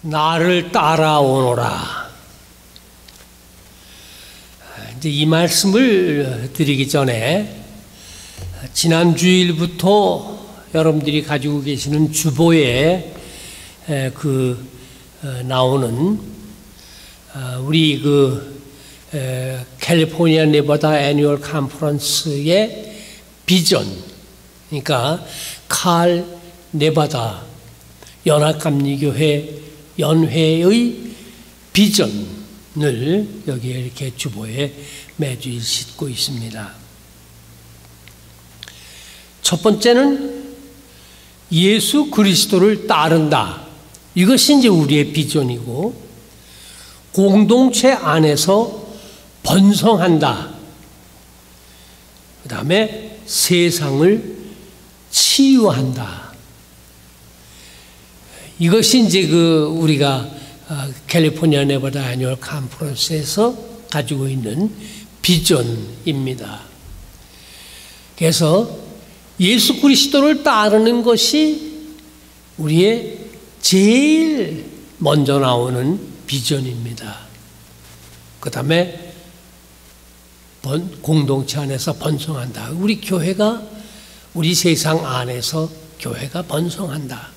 나를 따라오너라. 이제 이 말씀을 드리기 전에 지난 주일부터 여러분들이 가지고 계시는 주보에 나오는 우리 캘리포니아 네바다 애뉴얼 컨퍼런스의 비전, 그러니까 칼 네바다 연합감리교회 연회의 비전을 여기에 이렇게 주보에 매주일 싣고 있습니다. 첫 번째는 예수 그리스도를 따른다. 이것이 이제 우리의 비전이고, 공동체 안에서 번성한다. 그 다음에 세상을 치유한다. 이것이 이제 우리가 캘리포니아 네바다 애뉴얼 컨퍼런스에서 가지고 있는 비전입니다. 그래서 예수 그리스도를 따르는 것이 우리의 제일 먼저 나오는 비전입니다. 그 다음에 공동체 안에서 번성한다. 우리 교회가, 우리 세상 안에서 교회가 번성한다.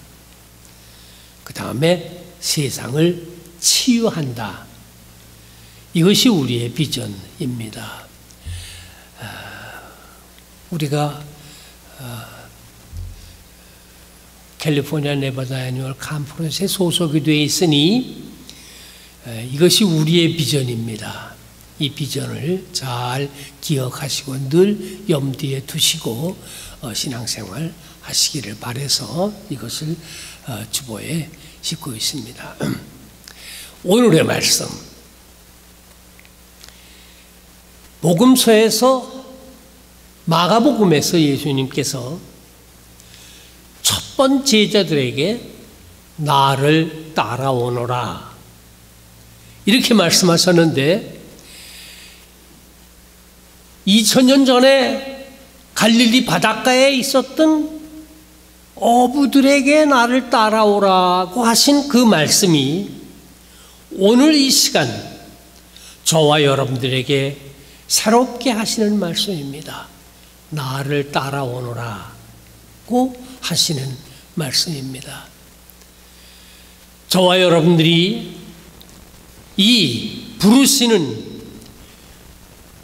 그 다음에 세상을 치유한다. 이것이 우리의 비전입니다. 우리가 캘리포니아 네바다 애뉴얼 컨퍼런스에 소속이 되어 있으니 이것이 우리의 비전입니다. 이 비전을 잘 기억하시고 늘 염두에 두시고 신앙생활 하시기를 바라서 이것을 주보에 싣고 있습니다. 오늘의 말씀, 복음서에서, 마가복음에서 예수님께서 첫 번째 제자들에게 나를 따라오너라 이렇게 말씀하셨는데, 2000년 전에 갈릴리 바닷가에 있었던 어부들에게 나를 따라오라고 하신 그 말씀이 오늘 이 시간 저와 여러분들에게 새롭게 하시는 말씀입니다. 나를 따라오너라고 하시는 말씀입니다. 저와 여러분들이 이 부르시는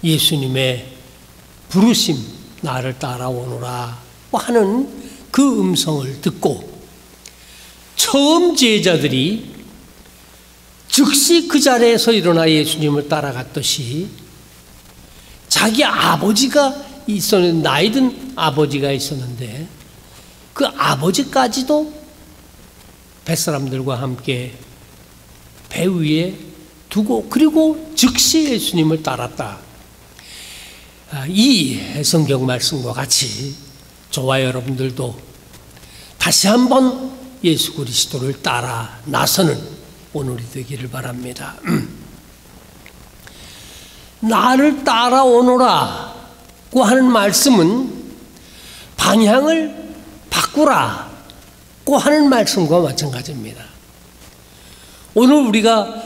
예수님의 부르심, 나를 따라오너라고 하는 그 음성을 듣고 처음 제자들이 즉시 그 자리에서 일어나 예수님을 따라갔듯이 자기 아버지가 있었는데, 나이든 아버지가 있었는데 그 아버지까지도 뱃사람들과 함께 배 위에 두고 그리고 즉시 예수님을 따랐다. 이 성경 말씀과 같이 저와 여러분들도 다시 한번 예수 그리스도를 따라 나서는 오늘이 되기를 바랍니다. 나를 따라오너라고 하는 말씀은 방향을 바꾸라고 하는 말씀과 마찬가지입니다. 오늘 우리가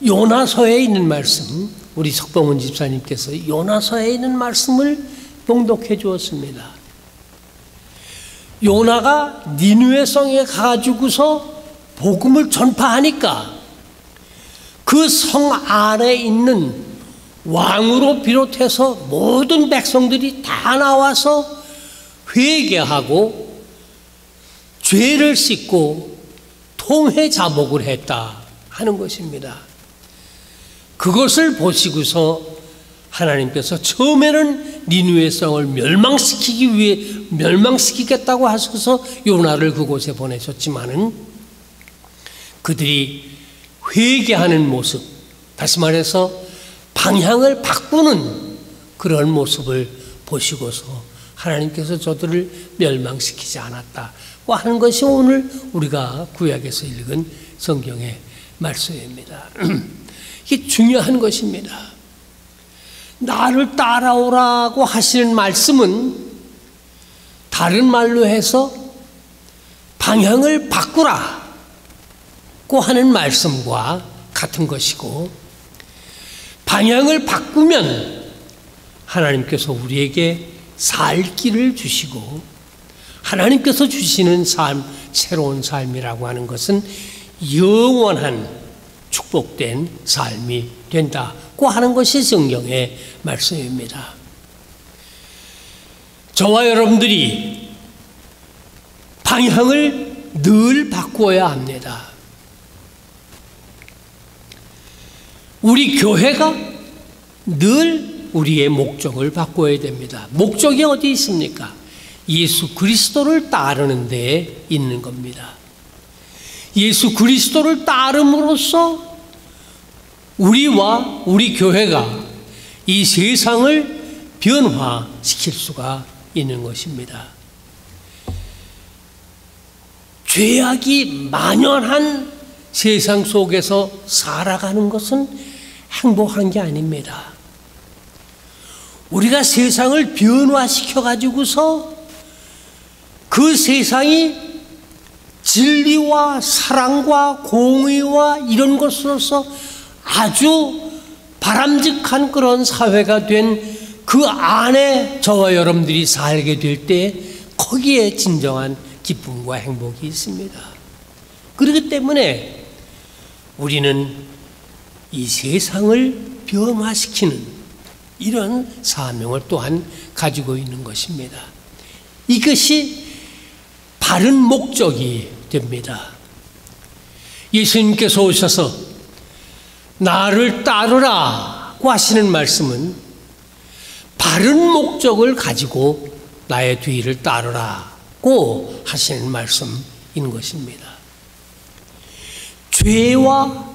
요나서에 있는 말씀, 우리 석봉훈 집사님께서 요나서에 있는 말씀을 봉독해 주었습니다. 요나가 니느웨 성에 가지고서 복음을 전파하니까 그 성 안에 있는 왕으로 비롯해서 모든 백성들이 다 나와서 회개하고 죄를 씻고 통회 자복을 했다 하는 것입니다. 그것을 보시고서 하나님께서 처음에는 니느웨 성을 멸망시키겠다고 하셔서 요나를 그곳에 보내셨지만은 그들이 회개하는 모습, 다시 말해서 방향을 바꾸는 그런 모습을 보시고서 하나님께서 저들을 멸망시키지 않았다고 하는 것이 오늘 우리가 구약에서 읽은 성경의 말씀입니다. 이게 중요한 것입니다. 나를 따라오라고 하시는 말씀은 다른 말로 해서 방향을 바꾸라, 하는 말씀과 같은 것이고, 방향을 바꾸면 하나님께서 우리에게 살 길을 주시고 하나님께서 주시는 삶, 새로운 삶이라고 하는 것은 영원한 축복된 삶이 된다고 하는 것이 성경의 말씀입니다. 저와 여러분들이 방향을 늘 바꾸어야 합니다. 우리 교회가 늘 우리의 목적을 바꿔야 됩니다. 목적이 어디 있습니까? 예수 그리스도를 따르는 데에 있는 겁니다. 예수 그리스도를 따름으로써 우리와 우리 교회가 이 세상을 변화시킬 수가 있는 것입니다. 죄악이 만연한 세상 속에서 살아가는 것은 행복한 게 아닙니다. 우리가 세상을 변화시켜 가지고서 그 세상이 진리와 사랑과 공의와 이런 것으로서 아주 바람직한 그런 사회가 된 그 안에 저와 여러분들이 살게 될 때 거기에 진정한 기쁨과 행복이 있습니다. 그렇기 때문에 우리는 이 세상을 변화시키는 이런 사명을 또한 가지고 있는 것입니다. 이것이 바른 목적이 됩니다. 예수님께서 오셔서 나를 따르라고 하시는 말씀은 바른 목적을 가지고 나의 뒤를 따르라고 하시는 말씀인 것입니다. 죄와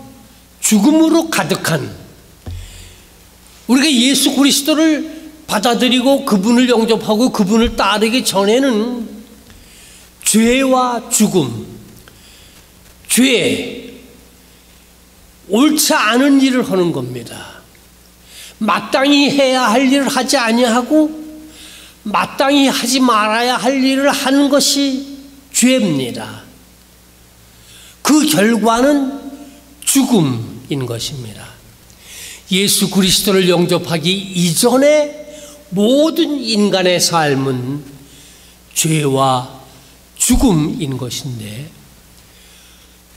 죽음으로 가득한 우리가 예수 그리스도를 받아들이고 그분을 영접하고 그분을 따르기 전에는 죄와 죽음, 죄, 옳지 않은 일을 하는 겁니다. 마땅히 해야 할 일을 하지 아니하고 마땅히 하지 말아야 할 일을 하는 것이 죄입니다. 그 결과는 죽음인 것입니다. 예수 그리스도를 영접하기 이전에 모든 인간의 삶은 죄와 죽음인 것인데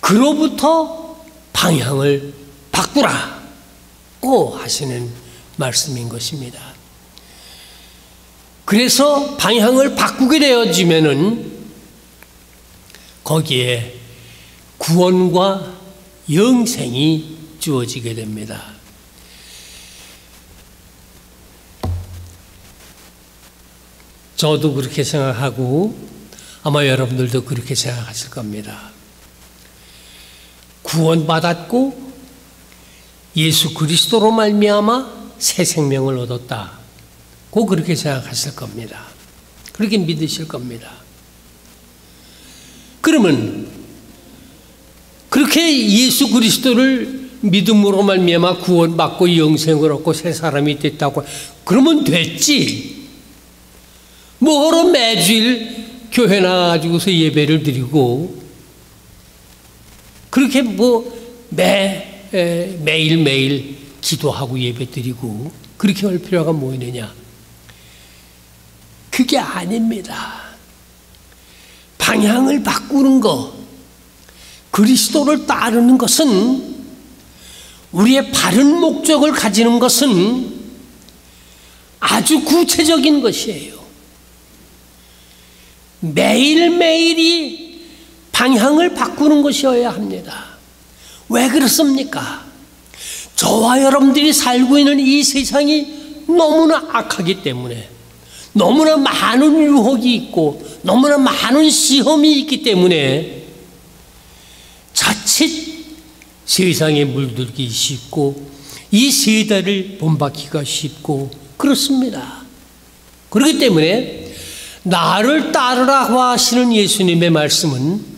그로부터 방향을 바꾸라고 하시는 말씀인 것입니다. 그래서 방향을 바꾸게 되어지면은 거기에 구원과 영생이 주어지게 됩니다. 저도 그렇게 생각하고 아마 여러분들도 그렇게 생각하실 겁니다. 구원받았고 예수 그리스도로 말미암아 새 생명을 얻었다고 그렇게 생각하실 겁니다. 그렇게 믿으실 겁니다. 그러면 그렇게 예수 그리스도를 믿음으로 말미암아 구원받고 영생을 얻고 새 사람이 됐다고 그러면 됐지. 뭐하러 매주일 교회 나가지고서 예배를 드리고 그렇게 매일매일 기도하고 예배 드리고 그렇게 할 필요가 뭐 있느냐. 그게 아닙니다. 방향을 바꾸는 것, 그리스도를 따르는 것은 우리의 바른 목적을 가지는 것은 아주 구체적인 것이에요. 매일매일이 방향을 바꾸는 것이어야 합니다. 왜 그렇습니까? 저와 여러분들이 살고 있는 이 세상이 너무나 악하기 때문에 너무나 많은 유혹이 있고 너무나 많은 시험이 있기 때문에 자칫 세상에 물들기 쉽고 이 세대를 본받기가 쉽고 그렇습니다. 그렇기 때문에 나를 따르라고 하시는 예수님의 말씀은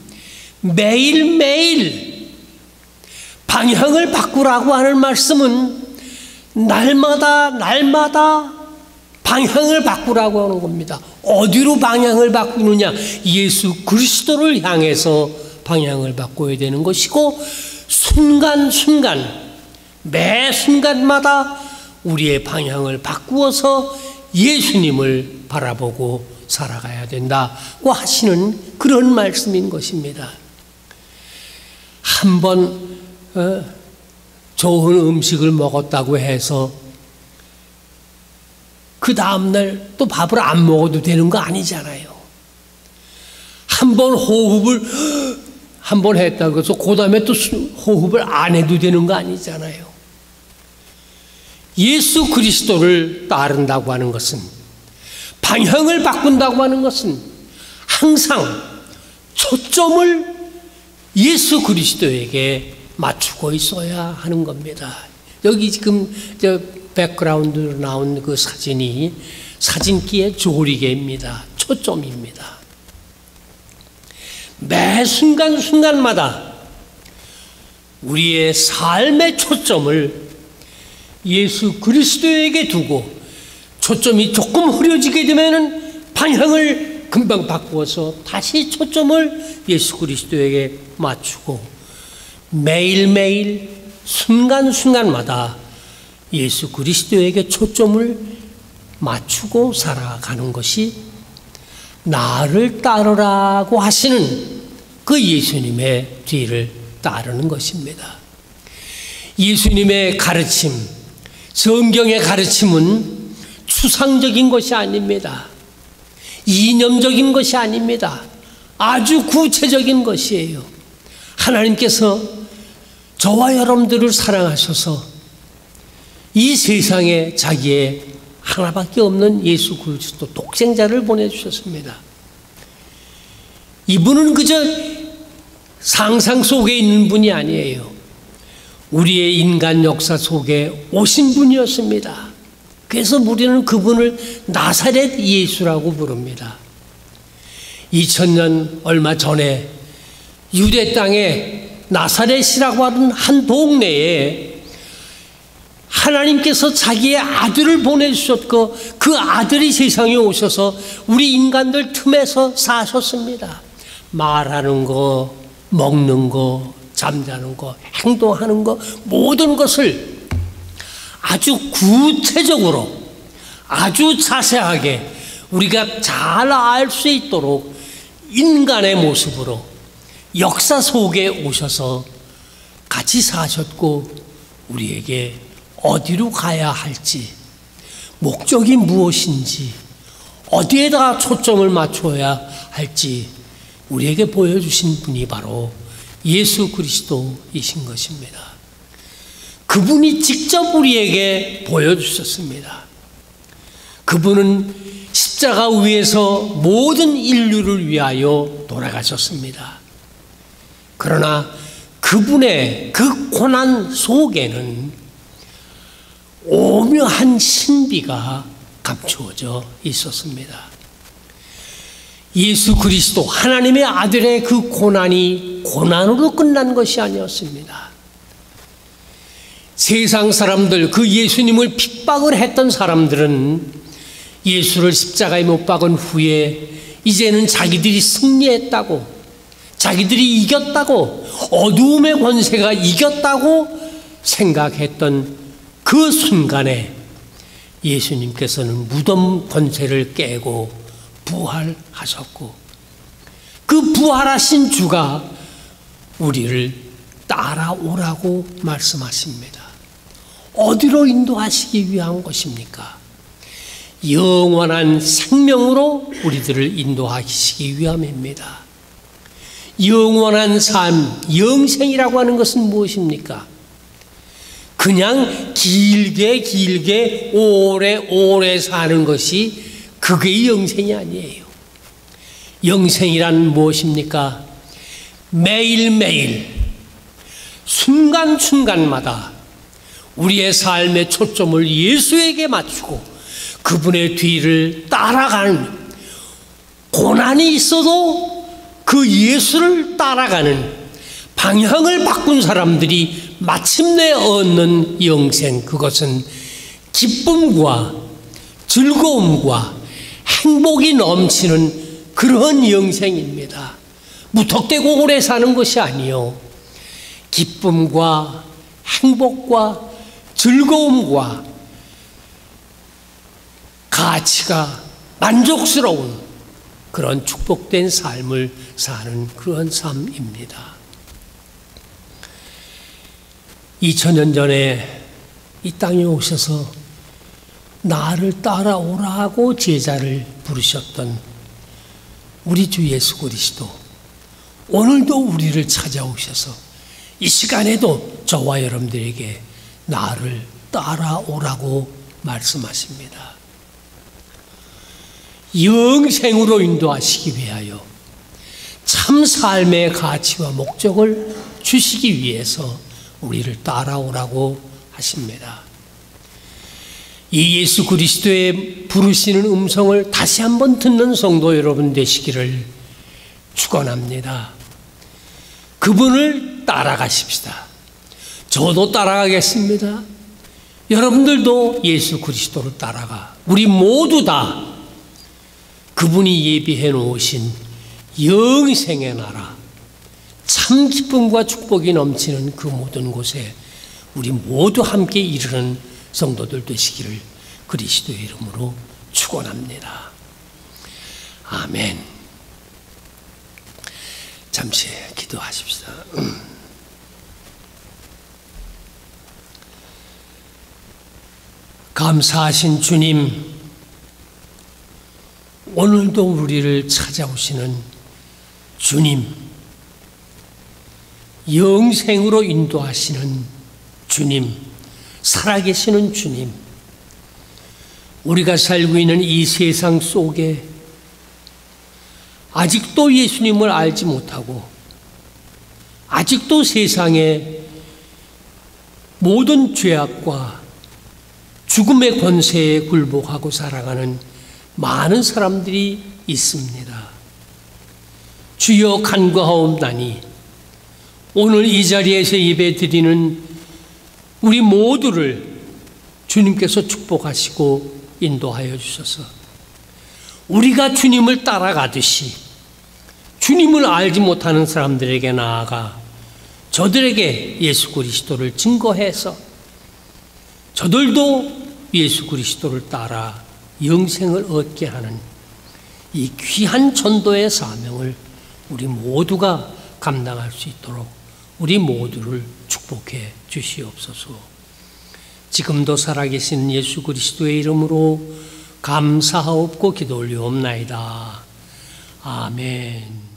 매일매일 방향을 바꾸라고 하는 말씀은 날마다 방향을 바꾸라고 하는 겁니다. 어디로 방향을 바꾸느냐? 예수 그리스도를 향해서 방향을 바꿔야 되는 것이고, 순간순간 매 순간마다 우리의 방향을 바꾸어서 예수님을 바라보고 살아가야 된다고 하시는 그런 말씀인 것입니다. 한번 좋은 음식을 먹었다고 해서 그 다음날 또 밥을 안 먹어도 되는 거 아니잖아요. 한번 호흡을 한번 했다고 해서 그 다음에 또 호흡을 안 해도 되는 거 아니잖아요. 예수 그리스도를 따른다고 하는 것은, 방향을 바꾼다고 하는 것은 항상 초점을 예수 그리스도에게 맞추고 있어야 하는 겁니다. 여기 지금 저 백그라운드로 나온 그 사진이 사진기의 조리개입니다. 초점입니다. 매 순간순간마다 우리의 삶의 초점을 예수 그리스도에게 두고, 초점이 조금 흐려지게 되면은 방향을 금방 바꾸어서 다시 초점을 예수 그리스도에게 맞추고, 매일매일 순간순간마다 예수 그리스도에게 초점을 맞추고 살아가는 것이 나를 따르라고 하시는 그 예수님의 뒤를 따르는 것입니다. 예수님의 가르침, 성경의 가르침은 추상적인 것이 아닙니다. 이념적인 것이 아닙니다. 아주 구체적인 것이에요. 하나님께서 저와 여러분들을 사랑하셔서 이 세상에 자기의 하나밖에 없는 예수 그리스도 독생자를 보내주셨습니다. 이분은 그저 상상 속에 있는 분이 아니에요. 우리의 인간 역사 속에 오신 분이었습니다. 그래서 우리는 그분을 나사렛 예수라고 부릅니다. 2000년 얼마 전에 유대 땅에 나사렛이라고 하는 한 동네에 하나님께서 자기의 아들을 보내주셨고, 그 아들이 세상에 오셔서 우리 인간들 틈에서 사셨습니다. 말하는 거, 먹는 거, 잠자는 거, 행동하는 거, 모든 것을 아주 구체적으로, 아주 자세하게 우리가 잘 알 수 있도록 인간의 모습으로 역사 속에 오셔서 같이 사셨고, 우리에게 어디로 가야 할지, 목적이 무엇인지, 어디에다가 초점을 맞춰야 할지 우리에게 보여주신 분이 바로 예수 그리스도이신 것입니다. 그분이 직접 우리에게 보여주셨습니다. 그분은 십자가 위에서 모든 인류를 위하여 돌아가셨습니다. 그러나 그분의 그 고난 속에는 오묘한 신비가 감추어져 있었습니다. 예수 그리스도 하나님의 아들의 그 고난이 고난으로 끝난 것이 아니었습니다. 세상 사람들, 그 예수님을 핍박을 했던 사람들은 예수를 십자가에 못 박은 후에 이제는 자기들이 승리했다고, 자기들이 이겼다고, 어두움의 권세가 이겼다고 생각했던 그 순간에 예수님께서는 무덤 권세를 깨고 부활하셨고, 그 부활하신 주가 우리를 따라오라고 말씀하십니다. 어디로 인도하시기 위한 것입니까? 영원한 생명으로 우리들을 인도하시기 위함입니다. 영원한 삶, 영생이라고 하는 것은 무엇입니까? 그냥 길게 오래 사는 것이 그게 영생이 아니에요. 영생이란 무엇입니까? 매일매일 순간순간마다 우리의 삶의 초점을 예수에게 맞추고 그분의 뒤를 따라가는, 고난이 있어도 그 예수를 따라가는, 방향을 바꾼 사람들이 마침내 얻는 영생, 그것은 기쁨과 즐거움과 행복이 넘치는 그런 영생입니다. 무턱대고 오래 사는 것이 아니요 기쁨과 행복과 즐거움과 가치가 만족스러운 그런 축복된 삶을 사는 그런 삶입니다. 2000년 전에 이 땅에 오셔서 나를 따라오라고 제자를 부르셨던 우리 주 예수 그리스도, 오늘도 우리를 찾아오셔서 이 시간에도 저와 여러분들에게 나를 따라오라고 말씀하십니다. 영생으로 인도하시기 위하여 참 삶의 가치와 목적을 주시기 위해서 우리를 따라오라고 하십니다. 이 예수 그리스도의 부르시는 음성을 다시 한번 듣는 성도 여러분 되시기를 축원합니다. 그분을 따라가십시다. 저도 따라가겠습니다. 여러분들도 예수 그리스도를 따라가 우리 모두 다 그분이 예비해 놓으신 영생의 나라, 참 기쁨과 축복이 넘치는 그 모든 곳에 우리 모두 함께 이르는 성도들 되시기를 그리스도의 이름으로 축원합니다. 아멘. 잠시 기도하십시다. 감사하신 주님, 오늘도 우리를 찾아오시는 주님, 영생으로 인도하시는 주님, 살아계시는 주님, 우리가 살고 있는 이 세상 속에 아직도 예수님을 알지 못하고 아직도 세상의 모든 죄악과 죽음의 권세에 굴복하고 살아가는 많은 사람들이 있습니다. 주여 간구하옵나니 오늘 이 자리에서 예배드리는 우리 모두를 주님께서 축복하시고 인도하여 주셔서 우리가 주님을 따라가듯이 주님을 알지 못하는 사람들에게 나아가 저들에게 예수 그리스도를 증거해서 저들도 예수 그리스도를 따라 영생을 얻게 하는 이 귀한 전도의 사명을 우리 모두가 감당할 수 있도록 우리 모두를 축복해 주시옵소서. 지금도 살아계신 예수 그리스도의 이름으로 감사하옵고 기도 올리옵나이다. 아멘.